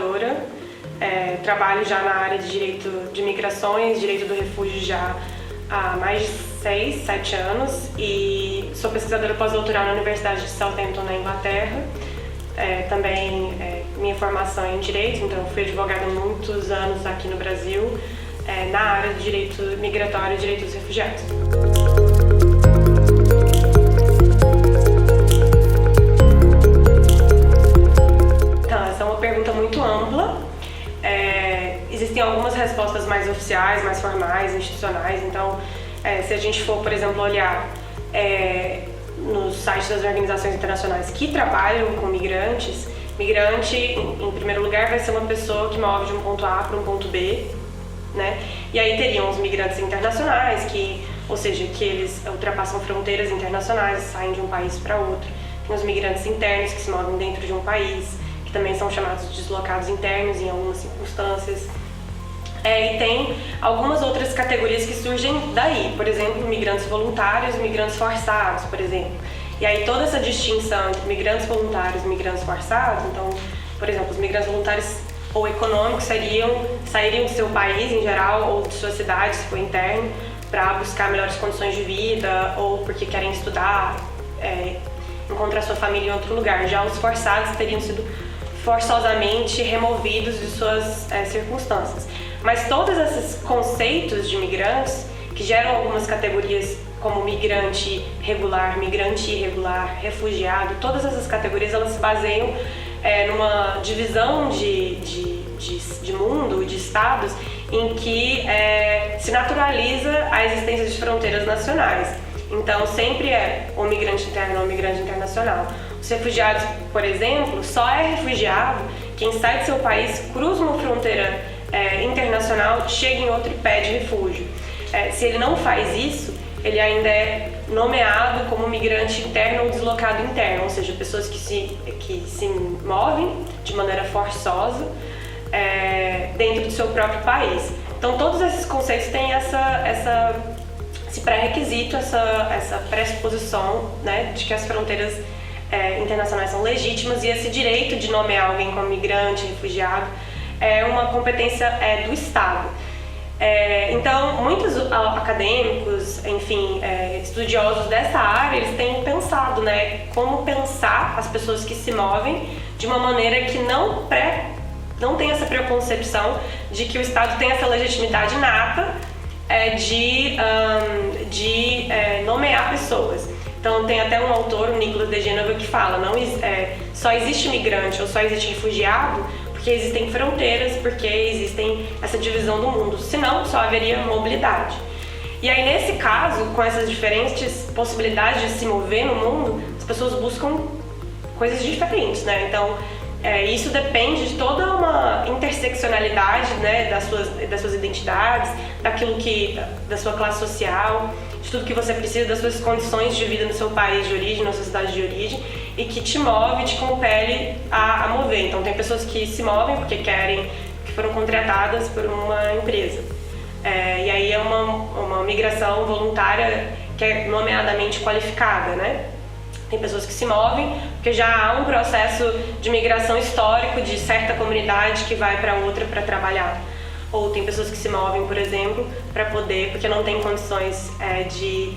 pesquisadora, trabalho já na área de direito de migrações, direito do refúgio já há mais de 6, 7 anos e sou pesquisadora pós-doutoral na Universidade de Southampton, na Inglaterra. Também minha formação é em direito, então fui advogada há muitos anos aqui no Brasil, na área de direito migratório e direito dos refugiados. Então, essa é uma pergunta muito ampla. Existem algumas respostas mais oficiais, mais formais, institucionais. Então, se a gente for, por exemplo, olhar nos sites das organizações internacionais que trabalham com migrantes, migrante, em primeiro lugar, vai ser uma pessoa que move de um ponto A para um ponto B, né? E aí teriam os migrantes internacionais, ou seja, que eles ultrapassam fronteiras internacionais, saem de um país para outro. Tem os migrantes internos, que se movem dentro de um país, que também são chamados de deslocados internos em algumas circunstâncias. E tem algumas outras categorias que surgem daí, por exemplo, migrantes voluntários e migrantes forçados, por exemplo. E aí toda essa distinção entre migrantes voluntários e migrantes forçados, então, por exemplo, os migrantes voluntários ou econômicos sairiam do seu país em geral ou de sua cidade, se for interno, para buscar melhores condições de vida ou porque querem estudar, encontrar sua família em outro lugar. Já os forçados teriam sido forçosamente removidos de suas circunstâncias. Mas todos esses conceitos de migrantes, que geram algumas categorias como migrante regular, migrante irregular, refugiado, todas essas categorias elas se baseiam numa divisão de mundo, de estados, em que se naturaliza a existência de fronteiras nacionais. Então sempre é ou migrante interno ou migrante internacional. Os refugiados, por exemplo, só é refugiado quem sai de seu país, cruza uma fronteira internacional, chega em outro e pede refúgio. Se ele não faz isso, ele ainda é nomeado como migrante interno ou deslocado interno, ou seja, pessoas que se movem de maneira forçosa dentro do seu próprio país. Então todos esses conceitos têm esse pré-requisito, essa pressuposição, né, de que as fronteiras internacionais são legítimas e esse direito de nomear alguém como migrante, refugiado, é uma competência do Estado. Então, muitos acadêmicos, enfim, estudiosos dessa área, eles têm pensado, né, como pensar as pessoas que se movem de uma maneira que não tem essa preconcepção de que o Estado tem essa legitimidade inata de nomear pessoas. Então, tem até um autor, o Nicholas de Genova, que fala só existe migrante ou só existe refugiado porque existem fronteiras, porque existem essa divisão do mundo, senão só haveria mobilidade. E aí, nesse caso, com essas diferentes possibilidades de se mover no mundo, as pessoas buscam coisas diferentes, né? Então, isso depende de toda uma interseccionalidade, né, das suas identidades, da sua classe social, de tudo que você precisa, das suas condições de vida no seu país de origem, na sua cidade de origem, e que te move, te compele a mover. Então tem pessoas que se movem porque que foram contratadas por uma empresa. E aí é uma migração voluntária que é nomeadamente qualificada, né? Tem pessoas que se movem porque já há um processo de migração histórico de certa comunidade que vai para outra para trabalhar. Ou tem pessoas que se movem, por exemplo, porque não tem condições de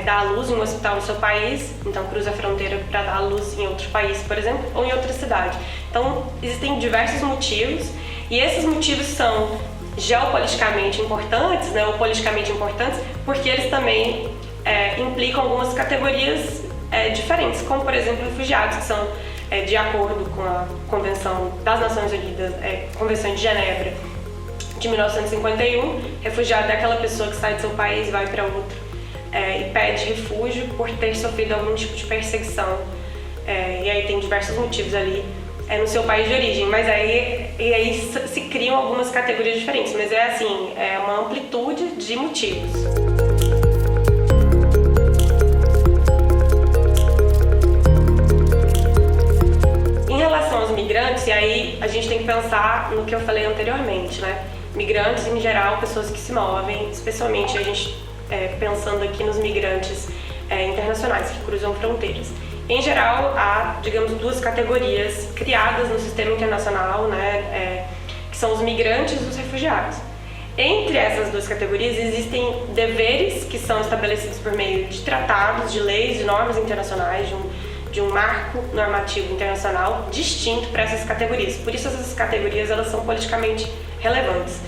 dar à luz em um hospital no seu país, então cruza a fronteira para dar à luz em outro país, por exemplo, ou em outra cidade. Então, existem diversos motivos, e esses motivos são geopoliticamente importantes, né, ou politicamente importantes, porque eles também implicam algumas categorias diferentes, como, por exemplo, refugiados, que são, de acordo com a Convenção das Nações Unidas, Convenção de Genebra, de 1951, refugiado é aquela pessoa que sai do seu país e vai para outro e pede refúgio por ter sofrido algum tipo de perseguição. E aí tem diversos motivos ali no seu país de origem, mas aí se criam algumas categorias diferentes, mas é uma amplitude de motivos. Em relação aos migrantes, e aí a gente tem que pensar no que eu falei anteriormente, né? Migrantes, em geral, pessoas que se movem, especialmente a gente pensando aqui nos migrantes internacionais que cruzam fronteiras. Em geral, há, digamos, duas categorias criadas no sistema internacional, né, que são os migrantes e os refugiados. Entre essas duas categorias existem deveres que são estabelecidos por meio de tratados, de leis, de normas internacionais, de um marco normativo internacional distinto para essas categorias. Por isso essas categorias elas são politicamente relevantes,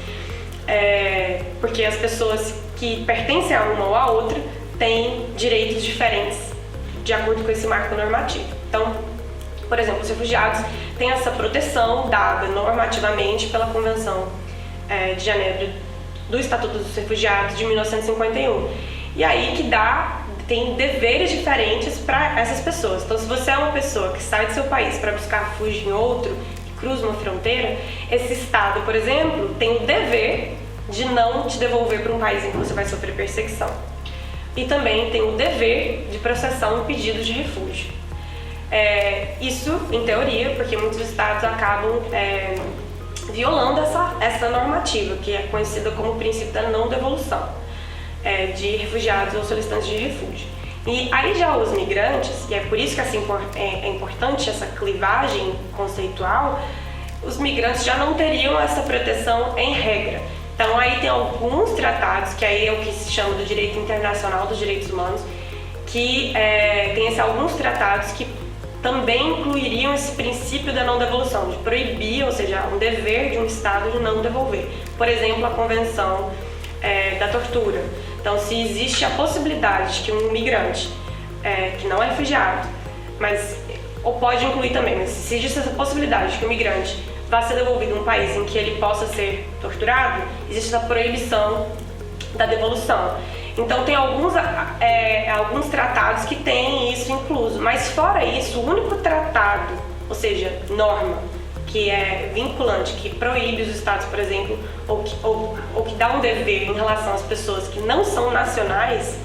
porque as pessoas que pertencem a uma ou a outra têm direitos diferentes de acordo com esse marco normativo. Então, por exemplo, os refugiados têm essa proteção dada normativamente pela Convenção de Genebra do Estatuto dos Refugiados de 1951. E aí que tem deveres diferentes para essas pessoas. Então, se você é uma pessoa que sai do seu país para buscar refúgio em outro e cruza uma fronteira, esse Estado, por exemplo, tem o dever de não te devolver para um país em que você vai sofrer perseguição. E também tem o dever de processar um pedido de refúgio. Isso, em teoria, porque muitos estados acabam violando essa normativa, que é conhecida como o princípio da não devolução de refugiados ou solicitantes de refúgio. E aí já os migrantes, e é por isso que assim, é importante essa clivagem conceitual, os migrantes já não teriam essa proteção em regra. Então aí tem alguns tratados, que aí é o que se chama do direito internacional dos direitos humanos, que tem alguns tratados que também incluiriam esse princípio da não devolução, de proibir, ou seja, um dever de um Estado de não devolver. Por exemplo, a Convenção da Tortura. Então, se existe a possibilidade de que um migrante, que não é refugiado, ou pode incluir também, mas se existe essa possibilidade de que o migrante vá ser devolvido a um país em que ele possa ser torturado, existe essa proibição da devolução. Então tem alguns tratados que têm isso incluso, mas fora isso, o único tratado, ou seja, norma, que é vinculante, que proíbe os estados, por exemplo, ou que dá um dever em relação às pessoas que não são nacionais,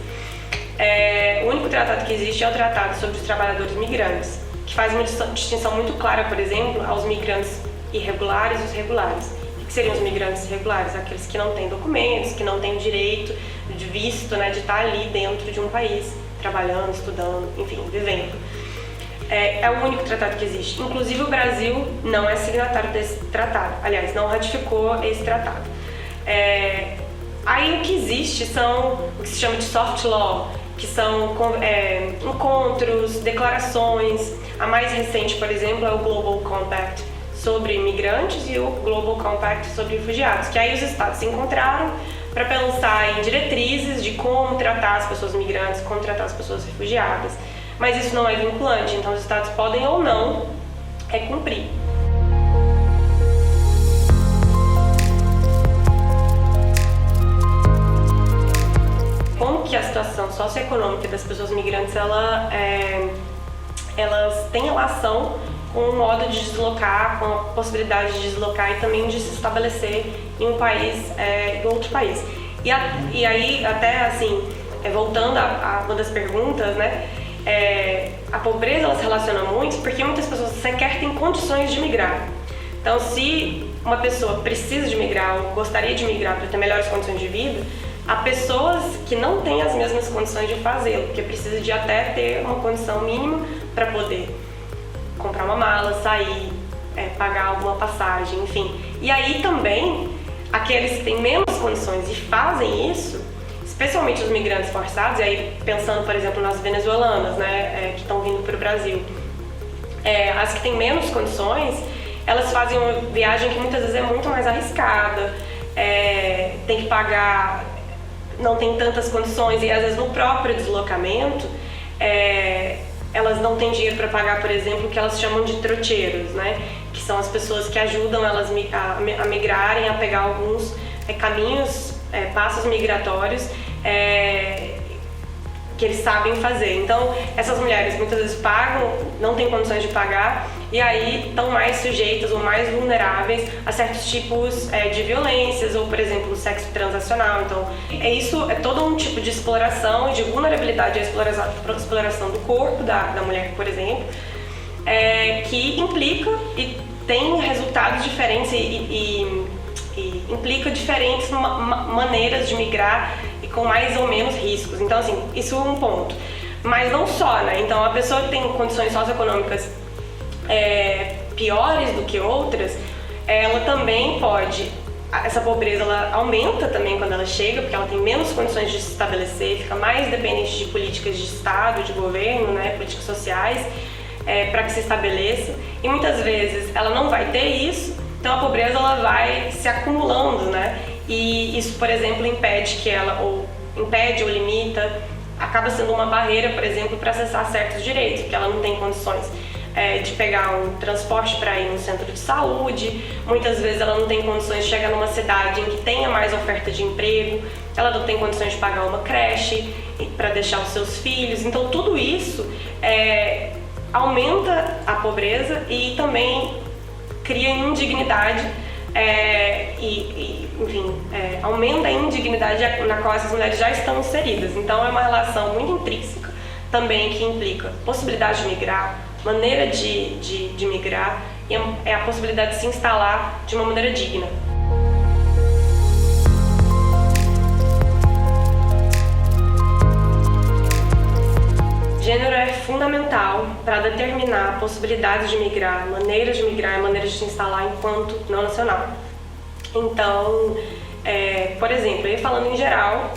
o único tratado que existe é o Tratado sobre os Trabalhadores Migrantes, que faz uma distinção muito clara, por exemplo, aos migrantes irregulares e os regulares. O que seriam os migrantes irregulares? Aqueles que não têm documentos, que não têm direito de visto, né, de estar ali dentro de um país, trabalhando, estudando, enfim, vivendo. É o único tratado que existe. Inclusive o Brasil não é signatário desse tratado, aliás, não ratificou esse tratado. Aí o que existe são o que se chama de soft law, que são encontros, declarações. A mais recente, por exemplo, é o Global Compact sobre imigrantes e o Global Compact sobre refugiados, que aí os estados se encontraram para pensar em diretrizes de como tratar as pessoas migrantes, como tratar as pessoas refugiadas. Mas isso não é vinculante, então os estados podem ou não cumprir. Como que a situação socioeconômica das pessoas migrantes elas têm relação com o modo de deslocar, com a possibilidade de deslocar e também de se estabelecer em um país, em outro país. E aí, até assim, voltando a uma das perguntas, né, a pobreza ela se relaciona muito porque muitas pessoas sequer têm condições de migrar. Então, se uma pessoa precisa de migrar ou gostaria de migrar para ter melhores condições de vida, há pessoas que não têm as mesmas condições de fazê-lo, porque precisa de até ter uma condição mínima para poder comprar uma mala, sair, pagar alguma passagem, enfim. E aí também, aqueles que têm menos condições e fazem isso, especialmente os migrantes forçados, e aí pensando, por exemplo, nas venezuelanas, né, que estão vindo para o Brasil, as que têm menos condições, elas fazem uma viagem que muitas vezes é muito mais arriscada, tem que pagar, não tem tantas condições, e às vezes no próprio deslocamento, elas não têm dinheiro para pagar, por exemplo, o que elas chamam de trocheiros, né? Que são as pessoas que ajudam elas a migrarem, a pegar alguns caminhos, passos migratórios que eles sabem fazer. Então, essas mulheres muitas vezes pagam, não têm condições de pagar, e aí estão mais sujeitas ou mais vulneráveis a certos tipos de violências, ou, por exemplo, o sexo transacional. Então, isso é todo um tipo de exploração e de vulnerabilidade à exploração do corpo da mulher, por exemplo, que implica e tem resultados diferentes e implica diferentes maneiras de migrar e com mais ou menos riscos. Então, assim, isso é um ponto. Mas não só, né? Então, a pessoa que tem condições socioeconômicas piores do que outras, ela também pode... Essa pobreza, ela aumenta também quando ela chega, porque ela tem menos condições de se estabelecer, fica mais dependente de políticas de Estado, de governo, né? Políticas sociais, para que se estabeleça. E muitas vezes ela não vai ter isso, então a pobreza ela vai se acumulando, né? E isso, por exemplo, impede ou limita, acaba sendo uma barreira, por exemplo, para acessar certos direitos, porque ela não tem condições de pegar um transporte para ir no centro de saúde, muitas vezes ela não tem condições de chegar numa cidade em que tenha mais oferta de emprego, ela não tem condições de pagar uma creche para deixar os seus filhos, então tudo isso aumenta a pobreza e também cria indignidade aumenta a indignidade na qual essas mulheres já estão inseridas. Então é uma relação muito intrínseca também que implica possibilidade de migrar, maneira de migrar e a possibilidade de se instalar de uma maneira digna. Gênero é fundamental para determinar possibilidades de migrar, maneiras de migrar e maneiras de se instalar enquanto não nacional. Então, por exemplo, eu ia falando em geral,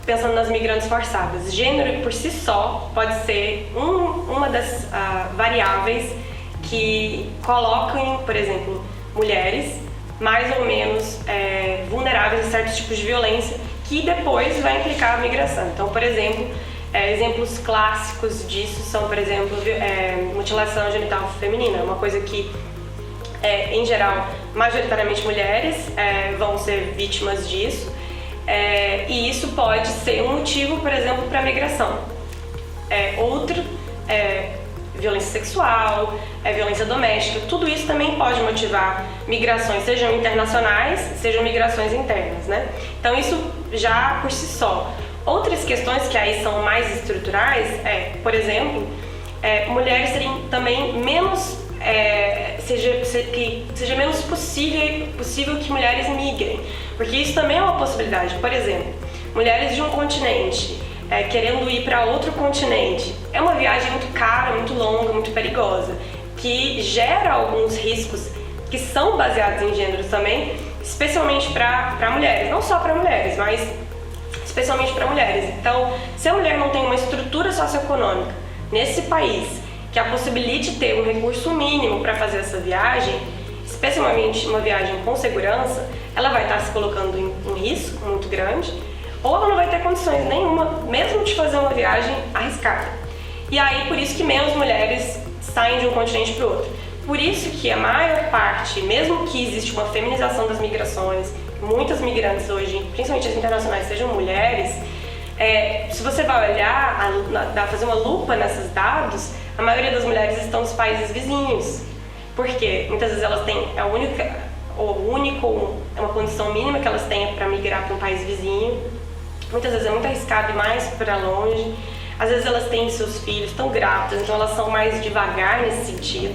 pensando nas migrantes forçadas, gênero por si só pode ser uma das variáveis que colocam, por exemplo, mulheres mais ou menos vulneráveis a certos tipos de violência que depois vai implicar a migração. Então, por exemplo, exemplos clássicos disso são, por exemplo, mutilação genital feminina, uma coisa que, em geral, majoritariamente mulheres vão ser vítimas disso, e isso pode ser um motivo, por exemplo, para a migração. Outro, violência sexual, violência doméstica, tudo isso também pode motivar migrações, sejam internacionais, sejam migrações internas, né? Então isso já por si só. Outras questões que aí são mais estruturais por exemplo, mulheres seriam também menos, seja menos possível que mulheres migrem, porque isso também é uma possibilidade. Por exemplo, mulheres de um continente querendo ir para outro continente, é uma viagem muito cara, muito longa, muito perigosa, que gera alguns riscos que são baseados em gênero também, especialmente para mulheres, não só para mulheres, mas especialmente para mulheres. Então, se a mulher não tem uma estrutura socioeconômica nesse país que a possibilite ter um recurso mínimo para fazer essa viagem, especialmente uma viagem com segurança, ela vai estar se colocando em um risco muito grande, ou ela não vai ter condições nenhuma, mesmo de fazer uma viagem arriscada. E aí, por isso que menos mulheres saem de um continente para o outro. Por isso que a maior parte, mesmo que existe uma feminização das migrações, muitas migrantes hoje, principalmente as internacionais, sejam mulheres, se você vai olhar, fazer uma lupa nesses dados, a maioria das mulheres estão nos países vizinhos. Por quê? Muitas vezes elas têm uma condição mínima que elas têm para migrar para um país vizinho. Muitas vezes é muito arriscado ir mais para longe. Às vezes elas têm seus filhos, estão grávidas, então elas são mais devagar nesse sentido.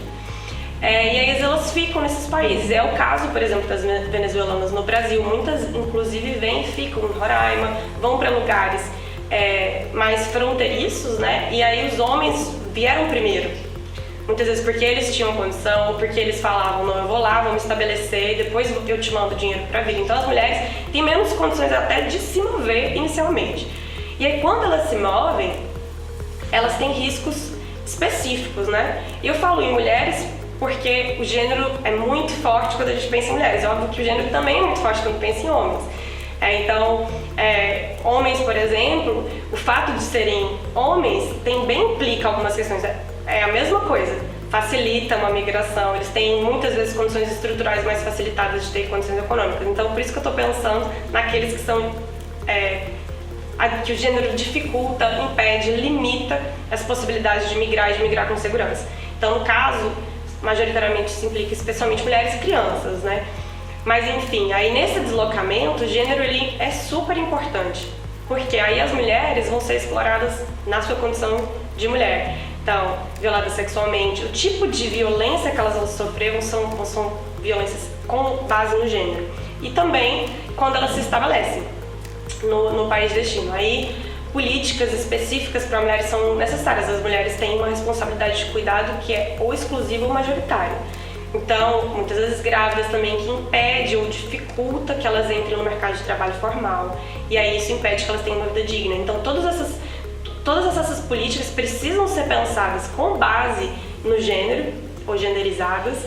E aí elas ficam nesses países. É o caso, por exemplo, das venezuelanas no Brasil. Muitas, inclusive, vêm e ficam em Roraima, vão para lugares mais fronteiriços, né? E aí os homens vieram primeiro. Muitas vezes porque eles tinham condição, ou porque eles falavam, não, eu vou lá, vou me estabelecer, e depois eu te mando dinheiro para vir. Então as mulheres têm menos condições até de se mover inicialmente. E aí quando elas se movem, elas têm riscos específicos, né? E eu falo em mulheres porque o gênero é muito forte quando a gente pensa em mulheres. É óbvio que o gênero também é muito forte quando pensa em homens. Então, homens, por exemplo, o fato de serem homens também implica algumas questões. É a mesma coisa, facilita uma migração, eles têm muitas vezes condições estruturais mais facilitadas de ter condições econômicas. Então, por isso que eu estou pensando naqueles que são que o gênero dificulta, impede, limita as possibilidades de migrar e de migrar com segurança. Então, no caso, majoritariamente isso implica especialmente mulheres e crianças, né? Mas enfim, aí nesse deslocamento, o gênero ele é super importante, porque aí as mulheres vão ser exploradas na sua condição de mulher. Então, violadas sexualmente, o tipo de violência que elas vão sofrer são violências com base no gênero. E também quando elas se estabelecem no país de destino. Aí, políticas específicas para mulheres são necessárias. As mulheres têm uma responsabilidade de cuidado que é ou exclusiva ou majoritária. Então, muitas vezes grávidas também, que impede ou dificulta que elas entrem no mercado de trabalho formal. E aí isso impede que elas tenham uma vida digna. Então, todas essas políticas precisam ser pensadas com base no gênero, ou genderizadas,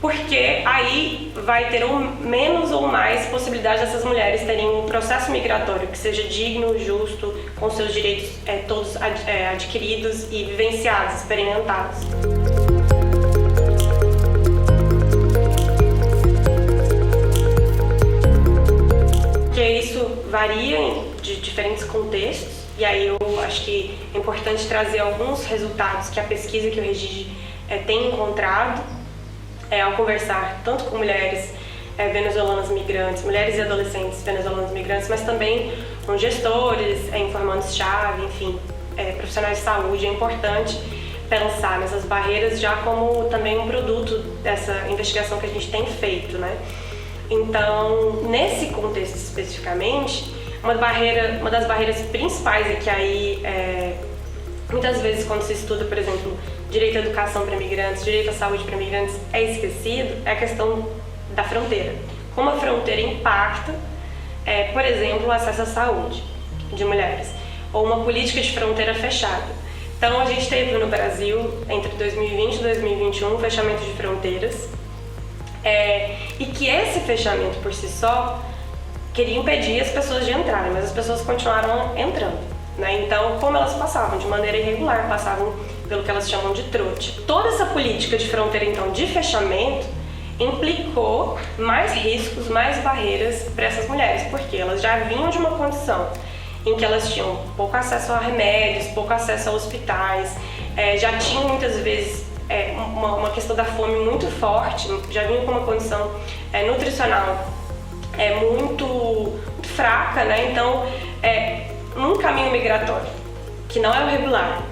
porque aí vai ter menos ou mais possibilidade dessas mulheres terem um processo migratório que seja digno, justo, com seus direitos todos adquiridos e vivenciados, experimentados. Porque isso varia de diferentes contextos, e aí eu acho que é importante trazer alguns resultados que a pesquisa que o Regide tem encontrado ao conversar tanto com mulheres venezuelanas migrantes, mulheres e adolescentes venezuelanas migrantes, mas também com gestores, informantes-chave, enfim, profissionais de saúde. É importante pensar nessas barreiras já como também um produto dessa investigação que a gente tem feito, né? Então, nesse contexto especificamente, uma das barreiras principais é que aí, muitas vezes quando se estuda, por exemplo, direito à educação para migrantes, direito à saúde para migrantes, é esquecido, é a questão da fronteira. Como a fronteira impacta, por exemplo, o acesso à saúde de mulheres, ou uma política de fronteira fechada. Então, a gente teve no Brasil, entre 2020 e 2021, um fechamento de fronteiras, e que esse fechamento por si só queria impedir as pessoas de entrarem, mas as pessoas continuaram entrando, né? Então, como elas passavam? De maneira irregular, passavam pelo que elas chamam de trote. Toda essa política de fronteira, então, de fechamento, implicou mais riscos, mais barreiras para essas mulheres, porque elas já vinham de uma condição em que elas tinham pouco acesso a remédios, pouco acesso a hospitais, já tinham muitas vezes uma questão da fome muito forte, já vinham com uma condição nutricional muito fraca, né? Então, num caminho migratório, que não é o regular,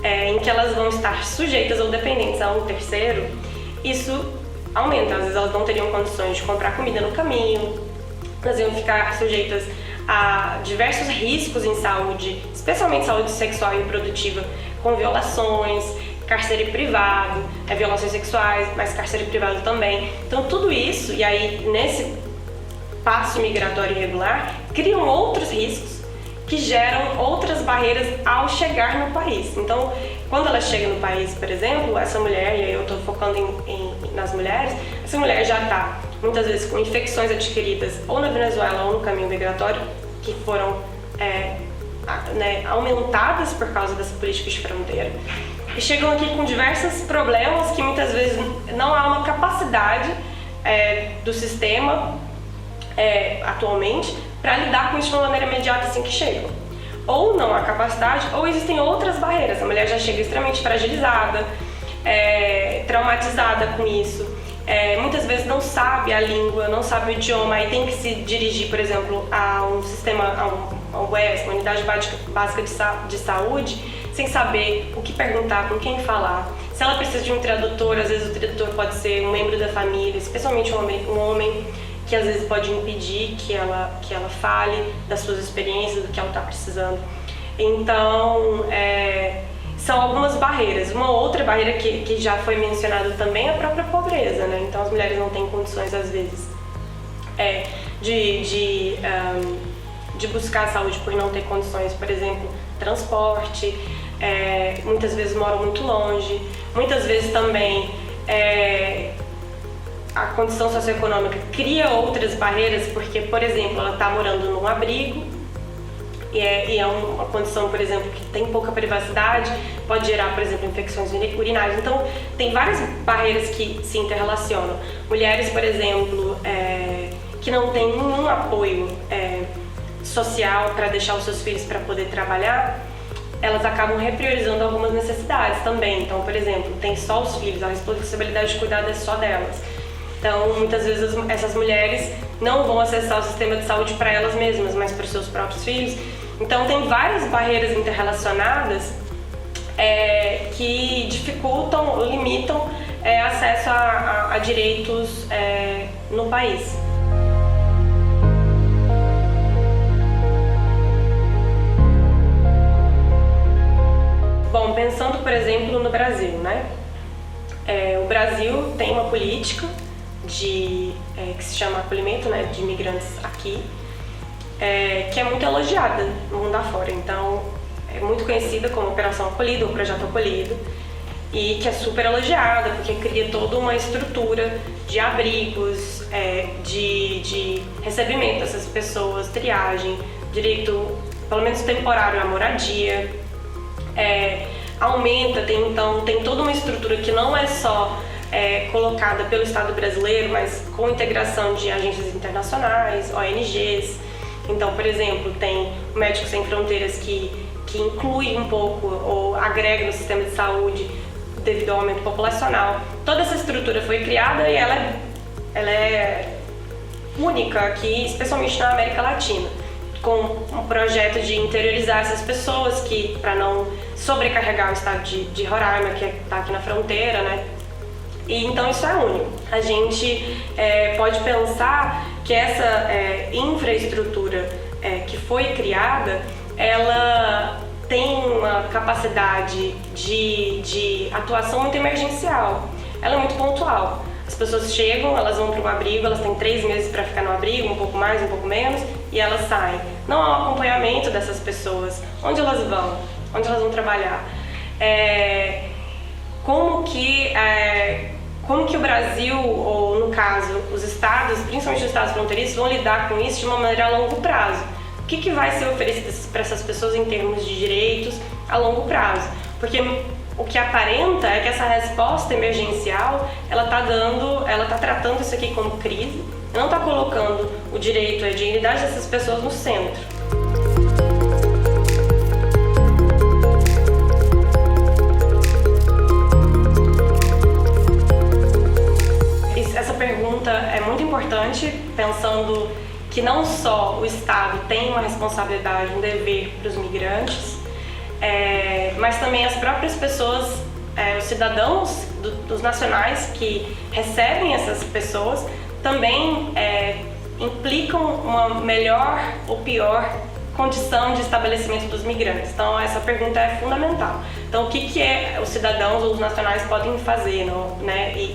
em que elas vão estar sujeitas ou dependentes a um terceiro, isso aumenta. Às vezes elas não teriam condições de comprar comida no caminho, elas iam ficar sujeitas a diversos riscos em saúde, especialmente saúde sexual e reprodutiva, com violações, cárcere privado, violações sexuais, mas cárcere privado também. Então tudo isso, e aí nesse passo migratório irregular, criam outros riscos que geram outras barreiras ao chegar no país. Então, quando ela chega no país, por exemplo, essa mulher, e aí eu estou focando nas mulheres, essa mulher já está muitas vezes com infecções adquiridas ou na Venezuela ou no caminho migratório, que foram aumentadas por causa dessa política de fronteira, e chegam aqui com diversos problemas que muitas vezes não há uma capacidade do sistema atualmente para lidar com isso de uma maneira imediata assim que chegam. Ou não há capacidade, ou existem outras barreiras. A mulher já chega extremamente fragilizada, traumatizada com isso, muitas vezes não sabe a língua, não sabe o idioma, e tem que se dirigir, por exemplo, a um sistema, a um UES, uma unidade básica de saúde, sem saber o que perguntar, com quem falar. Se ela precisa de um tradutor, às vezes o tradutor pode ser um membro da família, especialmente um homem, que às vezes pode impedir que ela fale das suas experiências, do que ela está precisando. Então, são algumas barreiras. Uma outra barreira que já foi mencionada também é a própria pobreza, né? Então, as mulheres não têm condições, às vezes, de buscar a saúde por não ter condições, por exemplo, transporte, muitas vezes moram muito longe, muitas vezes também a condição socioeconômica cria outras barreiras, porque, por exemplo, ela está morando num abrigo e é uma condição, por exemplo, que tem pouca privacidade, pode gerar, por exemplo, infecções urinárias. Então, tem várias barreiras que se interrelacionam. Mulheres, por exemplo, que não têm nenhum apoio social para deixar os seus filhos para poder trabalhar, elas acabam repriorizando algumas necessidades também. Então, por exemplo, tem só os filhos, a responsabilidade de cuidado é só delas. Então, muitas vezes essas mulheres não vão acessar o sistema de saúde para elas mesmas, mas para os seus próprios filhos. Então, tem várias barreiras interrelacionadas que dificultam, limitam acesso a direitos no país. pensando, por exemplo, no Brasil, né? O Brasil tem uma política que se chama acolhimento, né, de imigrantes aqui, que é muito elogiada no mundo afora. Então, é muito conhecida como Operação Acolhida ou Projeto Acolhido, e que é super elogiada porque cria toda uma estrutura de abrigos, de recebimento dessas pessoas, triagem, direito, pelo menos temporário, à moradia, aumenta, tem toda uma estrutura que não é só colocada pelo Estado brasileiro, mas com integração de agências internacionais, ONGs. Então, por exemplo, tem o Médicos Sem Fronteiras que inclui um pouco ou agrega no sistema de saúde devido ao aumento populacional. Toda essa estrutura foi criada e ela é única aqui, especialmente na América Latina, com um projeto de interiorizar essas pessoas, para não sobrecarregar o estado de Roraima, que está aqui na fronteira, né? E então isso é único. A gente pode pensar que essa infraestrutura que foi criada, ela tem uma capacidade de atuação muito emergencial. Ela é muito pontual. As pessoas chegam, elas vão para um abrigo, elas têm 3 meses para ficar no abrigo, um pouco mais, um pouco menos, e elas saem. Não há um acompanhamento dessas pessoas. Onde elas vão? Onde elas vão trabalhar? Como que o Brasil, ou no caso, os estados, principalmente os estados fronteiriços, vão lidar com isso de uma maneira a longo prazo? O que vai ser oferecido para essas pessoas em termos de direitos a longo prazo? Porque o que aparenta é que essa resposta emergencial, ela tá tratando isso aqui como crise, não está colocando o direito e a dignidade dessas pessoas no centro. Essa pergunta é muito importante, pensando que não só o Estado tem uma responsabilidade, um dever para os migrantes, mas também as próprias pessoas, os cidadãos dos nacionais que recebem essas pessoas também implicam uma melhor ou pior condição de estabelecimento dos migrantes. Então essa pergunta é fundamental. Então o que os cidadãos ou os nacionais podem fazer,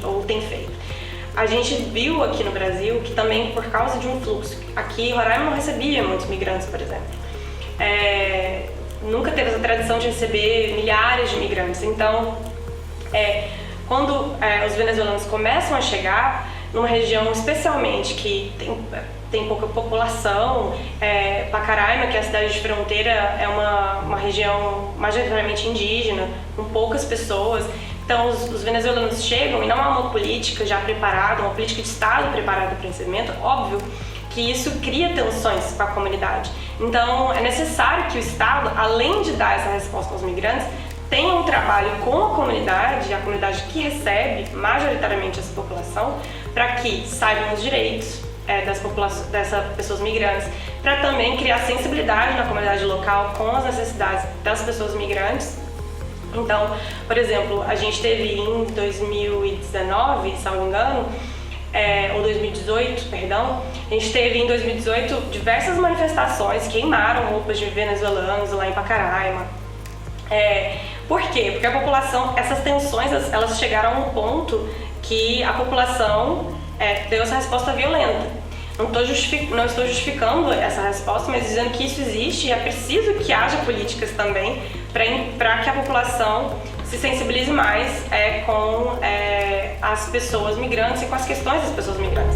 ou têm feito? A gente viu aqui no Brasil que também por causa de um fluxo, aqui Roraima não recebia muitos migrantes, por exemplo. Nunca teve essa tradição de receber milhares de imigrantes. Então, quando os venezuelanos começam a chegar numa região especialmente que tem pouca população, Pacaraima, que é a cidade de fronteira, é uma região majoritariamente indígena, com poucas pessoas. Então, os venezuelanos chegam e não há uma política já preparada, uma política de Estado preparada para o recebimento, óbvio que isso cria tensões com a comunidade. Então, é necessário que o Estado, além de dar essa resposta aos migrantes, tenha um trabalho com a comunidade que recebe majoritariamente essa população, para que saibam os direitos dessas pessoas migrantes, para também criar sensibilidade na comunidade local com as necessidades das pessoas migrantes. Então, por exemplo, a gente teve em 2019, se não me engano, ou 2018, perdão, a gente teve em 2018 diversas manifestações, queimaram roupas de venezuelanos lá em Pacaraima. Por quê? Porque a população, essas tensões, elas chegaram a um ponto que a população deu essa resposta violenta. Não estou justificando essa resposta, mas dizendo que isso existe e é preciso que haja políticas também para que a população se sensibilize mais com as pessoas migrantes e com as questões das pessoas migrantes.